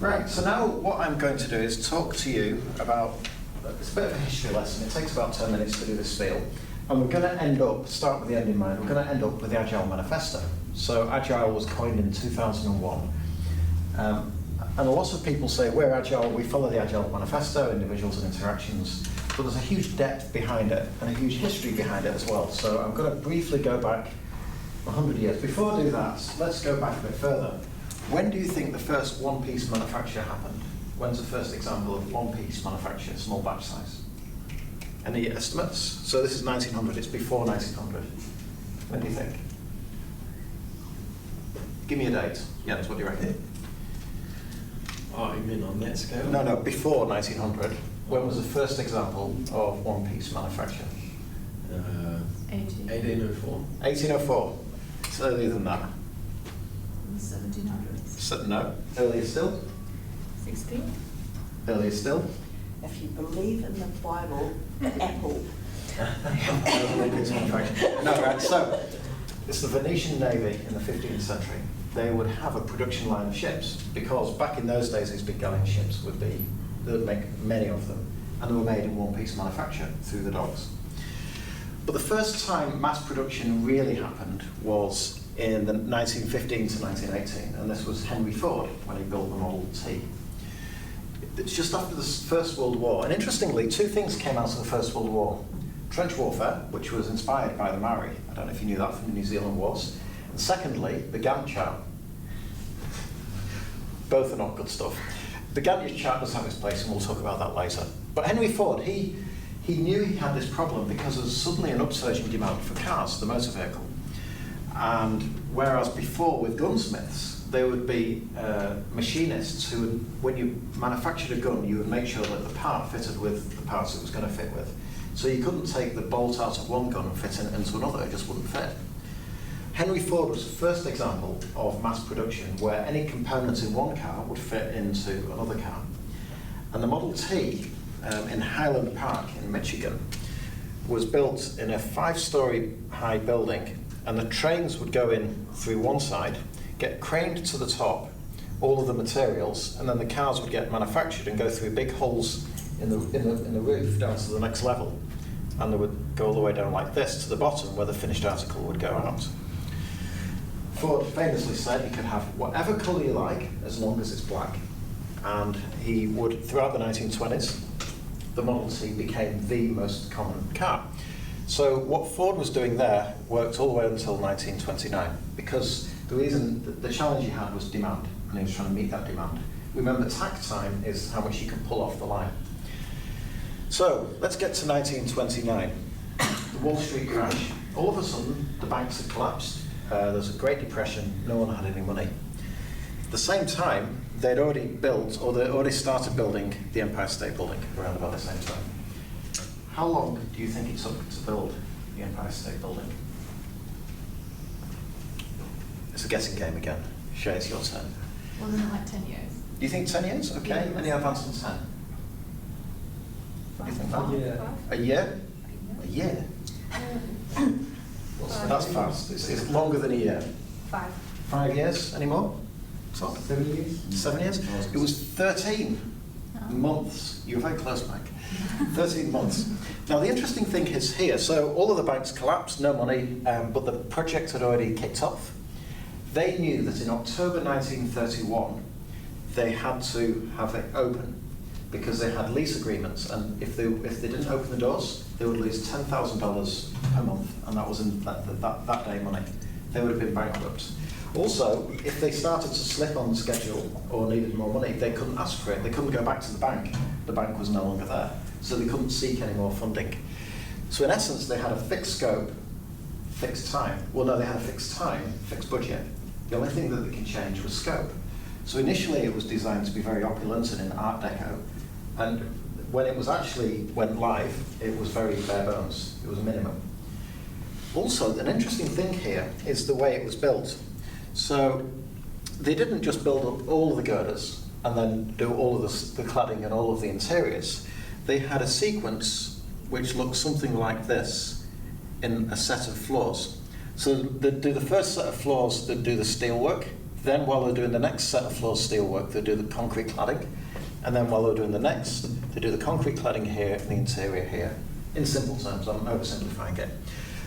Right, so now what I'm going to do is talk to you about, it's a bit of a history lesson, it takes about 10 minutes to do this spiel, and we're going to end up, start with the end in mind, we're going to end up with the Agile Manifesto. So Agile was coined in 2001, and a lot of people say we're Agile, we follow the Agile Manifesto, individuals and interactions, but there's a huge depth behind it, and a huge history behind it as well. So I'm going to briefly go back 100 years. Before I do that, let's go back a bit further. When do you think the first one-piece manufacture happened? When's the first example of one-piece manufacture, small batch size? Any estimates? So this is 1900, it's before 1900. When do you think? Give me a date. Jens, what do you reckon? Oh, you mean on that scale? No, before 1900. When was the first example of one-piece manufacture? 1804. 1804. It's earlier than that. 1700s. So, no. Earlier still? 16? Earlier still? If you believe in the Bible, the apple. No, right, so it's the Venetian Navy in the 15th century. They would have a production line of ships because back in those days these big galleon ships they would make many of them, and they were made in one-piece manufacture through the docks. But the first time mass production really happened was in the 1915 to 1918, and this was Henry Ford when he built the Model T. It's just after the First World War, and interestingly, two things came out of the First World War. Trench warfare, which was inspired by the Maori. I don't know if you knew that from the New Zealand Wars. And secondly, the Gantt chart. Both are not good stuff. The Gantt chart does have its place, and we'll talk about that later. But Henry Ford, he knew he had this problem because there was suddenly an upsurge in demand for cars, the motor vehicle. And whereas before with gunsmiths, there would be machinists who would, when you manufactured a gun, you would make sure that the part fitted with the parts it was going to fit with. So you couldn't take the bolt out of one gun and fit it into another, it just wouldn't fit. Henry Ford was the first example of mass production where any component in one car would fit into another car. And the Model T in Highland Park in Michigan was built in a 5-story high building, and the trains would go in through one side, get craned to the top, all of the materials, and then the cars would get manufactured and go through big holes in the roof down to the next level, and they would go all the way down like this to the bottom where the finished article would go out. Ford famously said you could have whatever colour you like as long as it's black, and he would, throughout the 1920s, the Model T became the most common car. So what Ford was doing there worked all the way until 1929, because the challenge he had was demand, and he was trying to meet that demand. Remember, takt time is how much you can pull off the line. So let's get to 1929, the Wall Street crash. All of a sudden, the banks had collapsed. There was a Great Depression, no one had any money. At the same time, they'd already built, or they already started building the Empire State Building around about the same time. How long do you think it took to build the Empire State Building? It's a guessing game again. Shay, it's your turn. Wasn't it like 10 years? Do you think 10 years? Okay. Yeah. Any advance on 10? What do you think that? Yeah. A year? A year? That's fast. It's longer than a year. 5. 5 years? Any more? Top? 7 years? 7 years? It was 13 months. You were very close, Mike. 13 months. Now, the interesting thing is here, so all of the banks collapsed, no money, but the project had already kicked off. They knew that in October 1931, they had to have it open because they had lease agreements, and if they didn't open the doors, they would lose $10,000 per month, and that was in that day money. They would have been bankrupt. Also, if they started to slip on the schedule or needed more money, they couldn't ask for it. They couldn't go back to the bank. The bank was no longer there, so they couldn't seek any more funding. So in essence, they had a fixed scope, fixed time. Well, no, they had a fixed time, fixed budget. The only thing that they could change was scope. So initially, it was designed to be very opulent and in Art Deco, and when it was actually went live, it was very bare bones. It was minimum. Also, an interesting thing here is the way it was built. So they didn't just build up all of the girders and then do all of the cladding and all of the interiors. They had a sequence which looked something like this in a set of floors. So they'd do the first set of floors, they'd do the steel work Then while they're doing the next set of floor steel work, they do the concrete cladding. And then while they're doing the next, they do the concrete cladding here and the interior here. In simple terms, I'm oversimplifying it.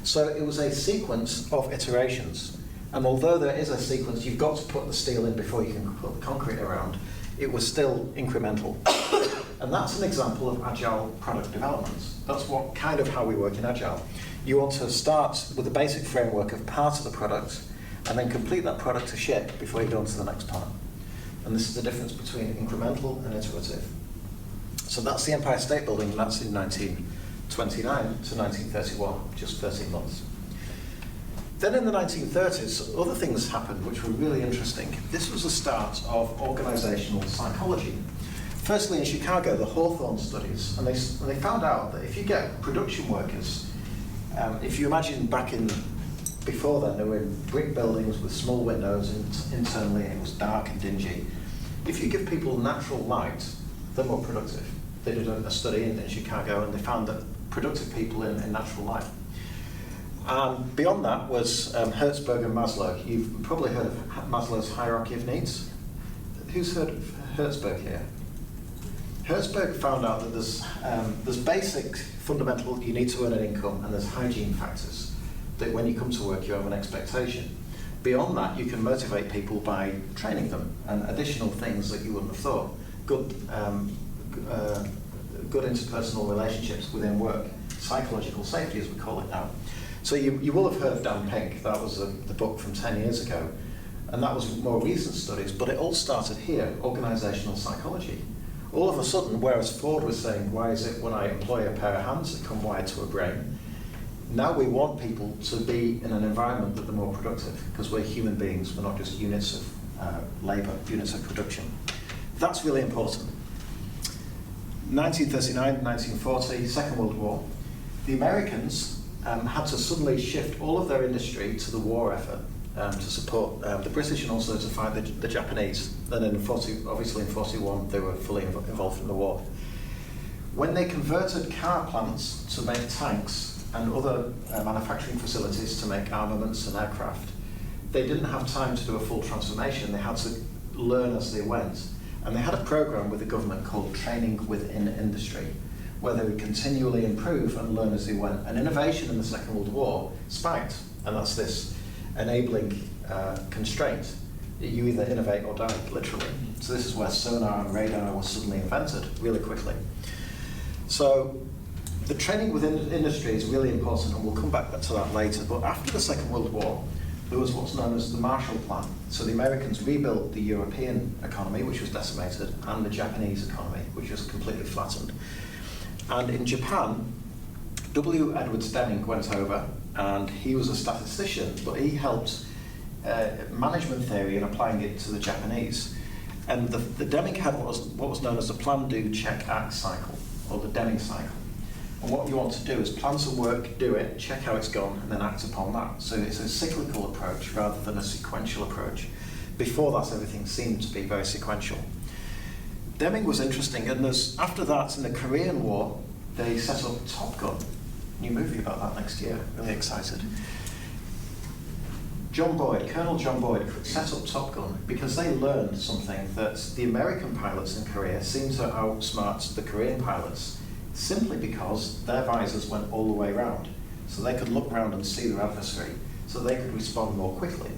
So it was a sequence of iterations. And although there is a sequence, you've got to put the steel in before you can put the concrete around, it was still incremental. And that's an example of agile product development. That's what kind of how we work in agile. You want to start with the basic framework of part of the product and then complete that product to ship before you go on to the next part. And this is the difference between incremental and iterative. So that's the Empire State Building, and that's in 1929 to 1931, just 13 months. Then in the 1930s, other things happened which were really interesting. This was the start of organizational psychology. Firstly, in Chicago, the Hawthorne Studies, and they found out that if you get production workers, if you imagine before then, they were in brick buildings with small windows internally, and it was dark and dingy. If you give people natural light, they're more productive. They did a study in Chicago, and they found that productive people in natural light. And beyond that was Hertzberg and Maslow. You've probably heard of Maslow's hierarchy of needs. Who's heard of Hertzberg here? Hertzberg found out that there's basic, fundamental, you need to earn an income, and there's hygiene factors, that when you come to work you have an expectation. Beyond that, you can motivate people by training them and additional things that you wouldn't have thought. Good interpersonal relationships within work, psychological safety as we call it now. So you will have heard of Dan Pink. That was the book from 10 years ago, and that was more recent studies, but it all started here, organizational psychology. All of a sudden, whereas Ford was saying, why is it when I employ a pair of hands that come wired to a brain, now we want people to be in an environment that they're more productive, because we're human beings, we're not just units of labour, units of production. That's really important. 1939, 1940, Second World War, the Americans had to suddenly shift all of their industry to the war effort to support the British and also to fight the Japanese. Then obviously in 41, they were fully involved in the war. When they converted car plants to make tanks and other manufacturing facilities to make armaments and aircraft, they didn't have time to do a full transformation. They had to learn as they went. And they had a program with the government called Training Within Industry, where they would continually improve and learn as they went. And innovation in the Second World War spiked, and that's this enabling constraint. You either innovate or die, literally. So this is where sonar and radar was suddenly invented really quickly. So the training within industry is really important, and we'll come back to that later. But after the Second World War, there was what's known as the Marshall Plan. So the Americans rebuilt the European economy, which was decimated, and the Japanese economy, which was completely flattened. And in Japan, W.Edwards Deming went over, and he was a statistician, but he helped management theory and applying it to the Japanese. And the Deming had what was known as the plan, do, check, act cycle, or the Deming cycle. And what you want to do is plan some work, do it, check how it's gone, and then act upon that. So it's a cyclical approach rather than a sequential approach. Before that, everything seemed to be very sequential. Deming was interesting, and after that, in the Korean War, they set up Top Gun. New movie about that next year, really excited. Colonel John Boyd set up Top Gun because they learned something that the American pilots in Korea seemed to outsmart the Korean pilots, simply because their visors went all the way around. So they could look around and see their adversary, so they could respond more quickly.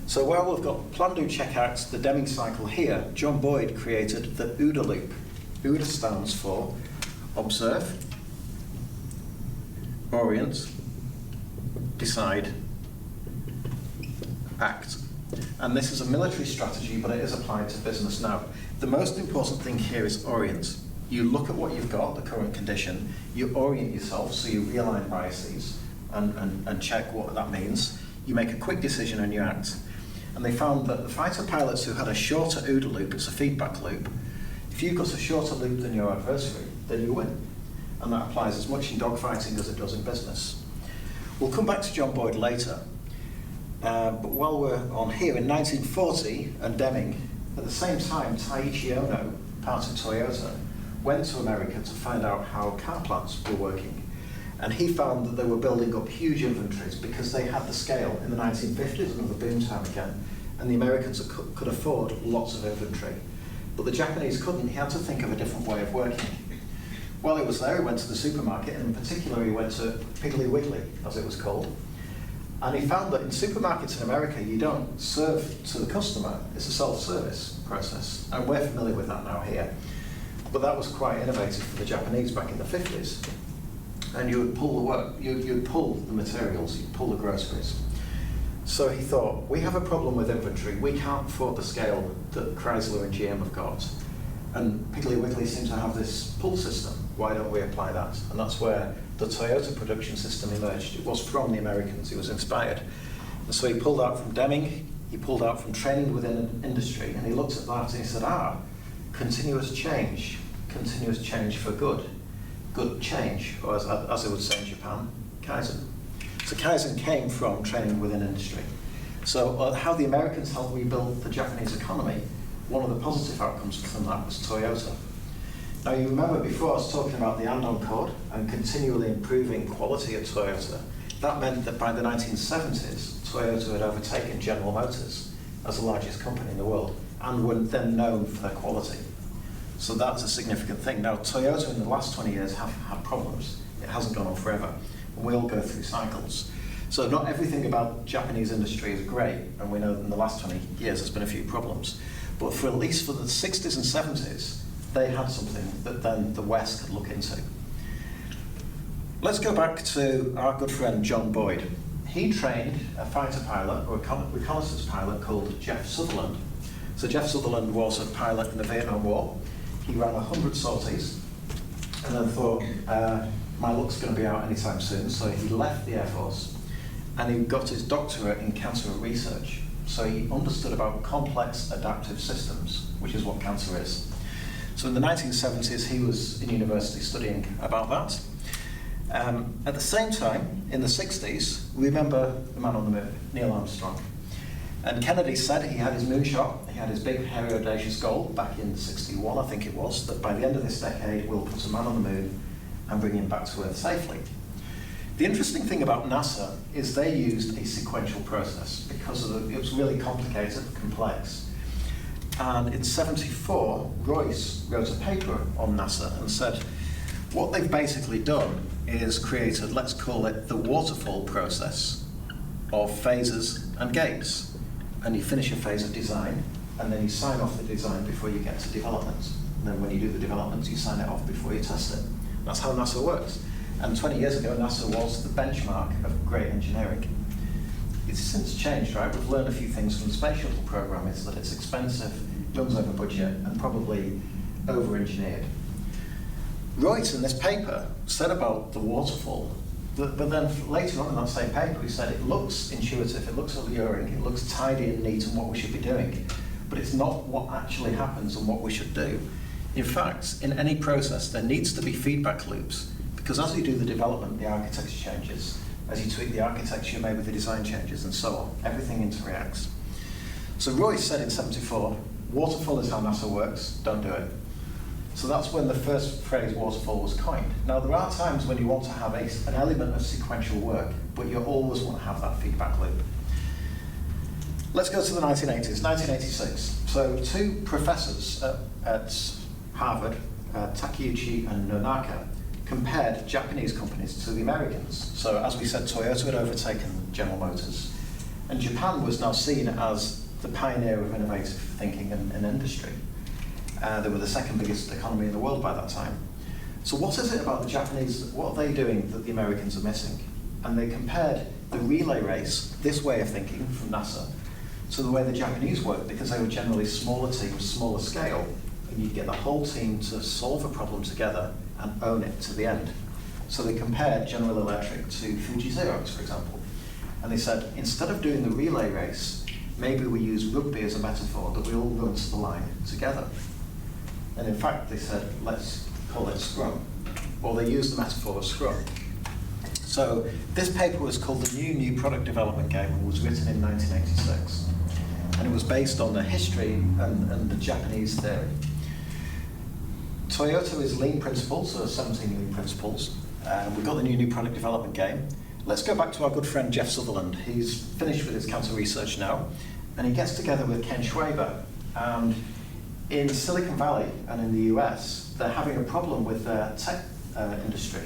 So while we've got plan, do, check, act, the Deming cycle here, John Boyd created the OODA loop. OODA stands for observe, orient, decide, act. And this is a military strategy, but it is applied to business now. The most important thing here is orient. You look at what you've got, the current condition, you orient yourself, so you realign biases and check what that means. You make a quick decision and you act. And they found that the fighter pilots who had a shorter OODA loop, it's a feedback loop, if you've got a shorter loop than your adversary, then you win. And that applies as much in dogfighting as it does in business. We'll come back to John Boyd later. But while we're on here, in 1940, and Deming, at the same time, Taichi Ohno, part of Toyota, went to America to find out how car plants were working. And he found that they were building up huge inventories because they had the scale. In the 1950s, another boom time again, and the Americans could afford lots of inventory. But the Japanese couldn't. He had to think of a different way of working. While he was there, he went to the supermarket, and in particular he went to Piggly Wiggly, as it was called. And he found that in supermarkets in America, you don't serve to the customer. It's a self-service process. And we're familiar with that now here. But that was quite innovative for the Japanese back in the 50s. And you would pull the work, you'd pull the materials, you'd pull the groceries. So he thought, we have a problem with inventory. We can't afford the scale that Chrysler and GM have got. And Piggly Wiggly seems to have this pull system. Why don't we apply that? And that's where the Toyota production system emerged. It was from the Americans. He was inspired. And so he pulled out from Deming, he pulled out from training within an industry, and he looked at that and he said, continuous change for good change, or as they would say in Japan, Kaizen. So Kaizen came from training within industry. So how the Americans helped rebuild the Japanese economy, one of the positive outcomes from that was Toyota. Now you remember before I was talking about the Andon Code and continually improving quality at Toyota. That meant that by the 1970s, Toyota had overtaken General Motors as the largest company in the world and were then known for their quality. So that's a significant thing. Now Toyota in the last 20 years have had problems. It hasn't gone on forever. And we all go through cycles. So not everything about Japanese industry is great, and we know that in the last 20 years there's been a few problems. But for at least for the 60s and 70s, they had something that then the West could look into. Let's go back to our good friend John Boyd. He trained a fighter pilot, or a reconnaissance pilot called Jeff Sutherland. So Jeff Sutherland was a pilot in the Vietnam War. He ran 100 sorties, and then thought, my luck's going to be out anytime soon, so he left the Air Force, and he got his doctorate in cancer research. So he understood about complex adaptive systems, which is what cancer is. So in the 1970s, he was in university studying about that. At the same time, in the 60s, remember the man on the moon, Neil Armstrong. And Kennedy said he had his moonshot, he had his big, hairy, audacious goal back in '61, I think it was, that by the end of this decade, we'll put a man on the moon and bring him back to Earth safely. The interesting thing about NASA is they used a sequential process because it was really complicated, complex. And in '74, Royce wrote a paper on NASA and said, what they've basically done is created, let's call it the waterfall process of phases and gates. And you finish a phase of design, and then you sign off the design before you get to development. And then when you do the development, you sign it off before you test it. That's how NASA works. And 20 years ago, NASA was the benchmark of great engineering. It's since changed, right? We've learned a few things from the space shuttle program, is that it's expensive, runs over budget, and probably over-engineered. Royce, in this paper, said about the waterfall, but then later on in that same paper, he said it looks intuitive, it looks alluring, it looks tidy and neat and what we should be doing, but it's not what actually happens and what we should do. In fact, in any process, there needs to be feedback loops, because as you do the development, the architecture changes. As you tweak the architecture, maybe the design changes, and so on. Everything interreacts. So Royce said in '74, waterfall is how NASA works, don't do it. So that's when the first phrase waterfall was coined. Now there are times when you want to have an element of sequential work, but you always want to have that feedback loop. Let's go to the 1980s, 1986. So two professors at Harvard, Taichi and Nonaka, compared Japanese companies to the Americans. So as we said, Toyota had overtaken General Motors, and Japan was now seen as the pioneer of innovative thinking and industry. They were the second biggest economy in the world by that time. So what is it about the Japanese, what are they doing that the Americans are missing? And they compared the relay race, this way of thinking from NASA, to the way the Japanese worked, because they were generally smaller teams, smaller scale, and you'd get the whole team to solve a problem together and own it to the end. So they compared General Electric to Fuji Xerox, for example. And they said, instead of doing the relay race, maybe we use rugby as a metaphor, that we all run to the line together. And in fact, they said, let's call it Scrum. Well, they used the metaphor of Scrum. So this paper was called The New Product Development Game and was written in 1986. And it was based on the history and the Japanese theory. Toyota is lean principles, so 17 lean principles. We've got the new product development game. Let's go back to our good friend Jeff Sutherland. He's finished with his cancer research now, and he gets together with Ken Schwaber, and in Silicon Valley and in the US, they're having a problem with their tech industry.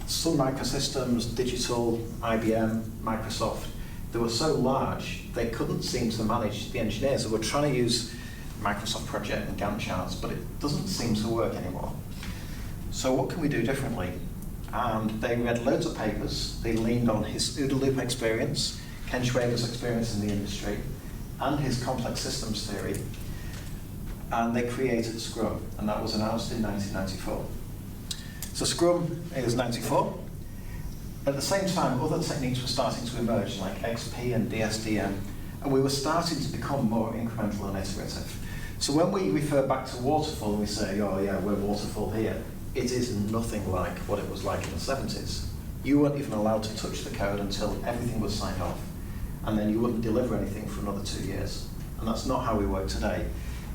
Sun Microsystems, Digital, IBM, Microsoft, they were so large, they couldn't seem to manage the engineers. They were trying to use Microsoft Project and Gantt charts, but it doesn't seem to work anymore. So what can we do differently? And they read loads of papers. They leaned on his OODA loop experience, Ken Schwaber's experience in the industry, and his complex systems theory, and they created Scrum, and that was announced in 1994. So Scrum is 94. At the same time, other techniques were starting to emerge, like XP and DSDM, and we were starting to become more incremental and iterative. So when we refer back to Waterfall and we say, oh yeah, we're Waterfall here, it is nothing like what it was like in the 70s. You weren't even allowed to touch the code until everything was signed off, and then you wouldn't deliver anything for another 2 years. And that's not how we work today.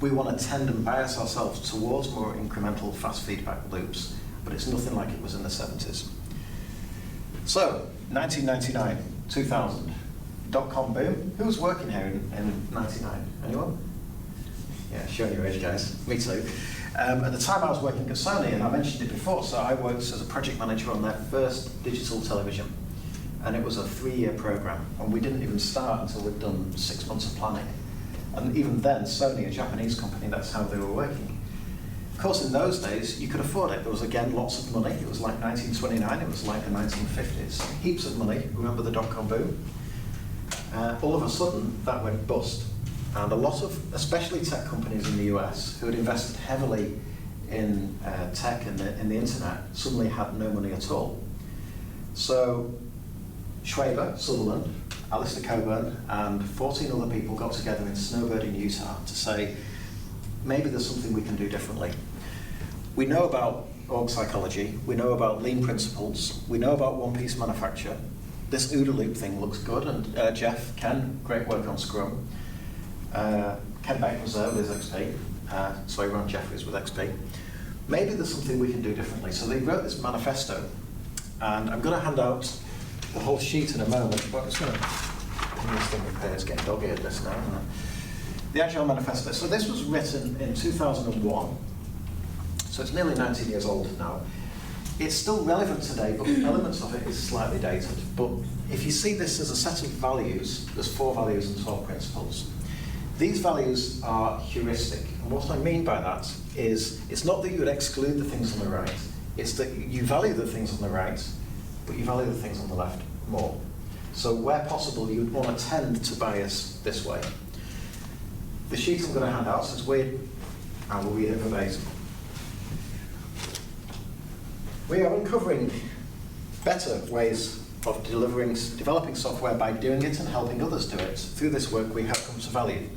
We want to tend and bias ourselves towards more incremental, fast feedback loops, but it's nothing like it was in the 70s. So, 1999, 2000, dot-com boom. Who was working here in 99? Anyone? Yeah, showing your age, guys. Me too. At the time I was working at Sony, and I mentioned it before, so I worked as a project manager on their first digital television. And it was a 3-year program, and we didn't even start until we'd done 6 months of planning. And even then, Sony, a Japanese company, that's how they were working. Of course, in those days, you could afford it. There was, again, lots of money. It was like 1929, it was like the 1950s. Heaps of money. Remember the dot-com boom? All of a sudden, that went bust. And a lot of, especially tech companies in the US, who had invested heavily in tech and in the internet, suddenly had no money at all. So Schwaber, Sutherland, Alistair Coburn, and 14 other people got together in Snowbird in Utah to say, maybe there's something we can do differently. We know about org psychology, we know about lean principles, we know about one-piece manufacture. This OODA loop thing looks good, and Jeff, Ken, great work on Scrum. Ken Beck was there with his XP, so he ran Jeffries with XP. Maybe there's something we can do differently. So they wrote this manifesto, and I'm going to hand out the whole sheet in a moment, but I'm just going to pin this thing up here. It's getting dog-eared this now, isn't it? The Agile Manifesto. So this was written in 2001, so it's nearly 19 years old now. It's still relevant today, but elements of it is slightly dated. But if you see this as a set of values, there's 4 values and 12 principles. These values are heuristic, and what I mean by that is it's not that you would exclude the things on the right, it's that you value the things on the right, but you value the things on the left more. So where possible, you would want to tend to bias this way. The sheet I'm going to hand out says weird, I will read it verbatim. We are uncovering better ways of developing software by doing it and helping others do it. Through this work, we have come to value.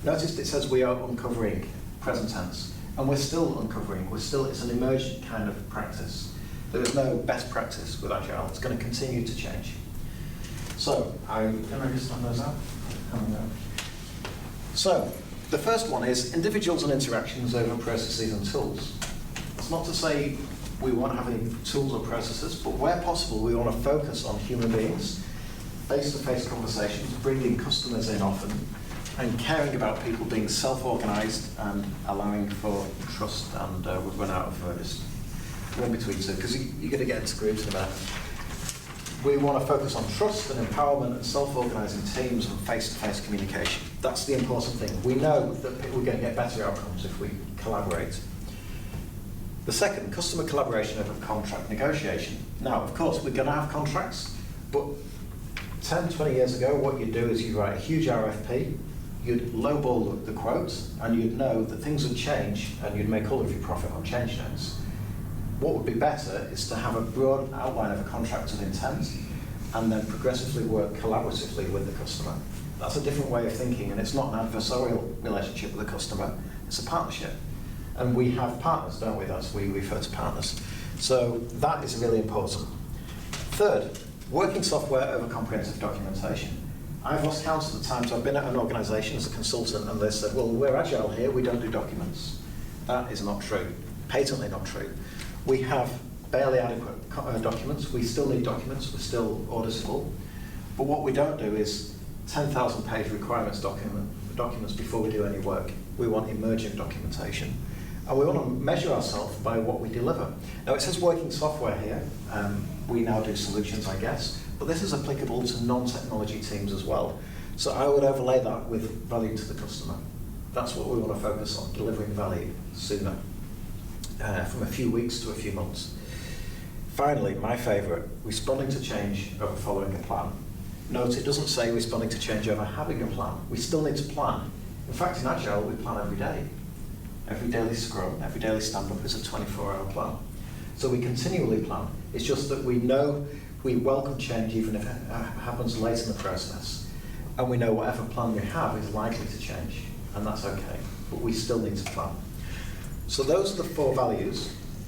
Notice it says we are uncovering, present tense, and we're still uncovering. It's an emergent kind of practice. There is no best practice with Agile. It's going to continue to change. So, can I just hand those out? So, the first one is individuals and interactions over processes and tools. It's not to say we won't have any tools or processes, but where possible, we want to focus on human beings, face-to-face conversations, bringing customers in often, and caring about people being self-organized and allowing for trust. And we've run out of just one between two, because you're going to get into groups in a minute. We want to focus on trust and empowerment and self-organizing teams and face-to-face communication. That's the important thing. We know that we're going to get better outcomes if we collaborate. The second, customer collaboration over contract negotiation. Now, of course, we're going to have contracts, but 10, 20 years ago, what you'd do is you'd write a huge RFP, you'd lowball the quotes, and you'd know that things would change, and you'd make all of your profit on change notes. What would be better is to have a broad outline of a contract of intent, and then progressively work collaboratively with the customer. That's a different way of thinking, and it's not an adversarial relationship with the customer, it's a partnership. And we have partners, don't we? That's we refer to partners. So that is really important. Third, working software over comprehensive documentation. I've lost count of the times I've been at an organization as a consultant and they said, well, we're Agile here, we don't do documents. That is not true, patently not true. We have barely adequate documents, we still need documents, we're still auditable. But what we don't do is 10,000 page requirements documents before we do any work. We want emergent documentation. And we want to measure ourselves by what we deliver. Now it says working software here. We now do solutions, I guess, but this is applicable to non-technology teams as well. So I would overlay that with value to the customer. That's what we want to focus on, delivering value sooner, from a few weeks to a few months. Finally, my favourite, responding to change over following a plan. Note, it doesn't say responding to change over having a plan. We still need to plan. In fact, in Agile, we plan every day. Every daily Scrum, every daily stand-up is a 24-hour plan. So we continually plan. It's just that we know we welcome change even if it happens late in the process. And we know whatever plan we have is likely to change, and that's okay. But we still need to plan. So those are the 4 values.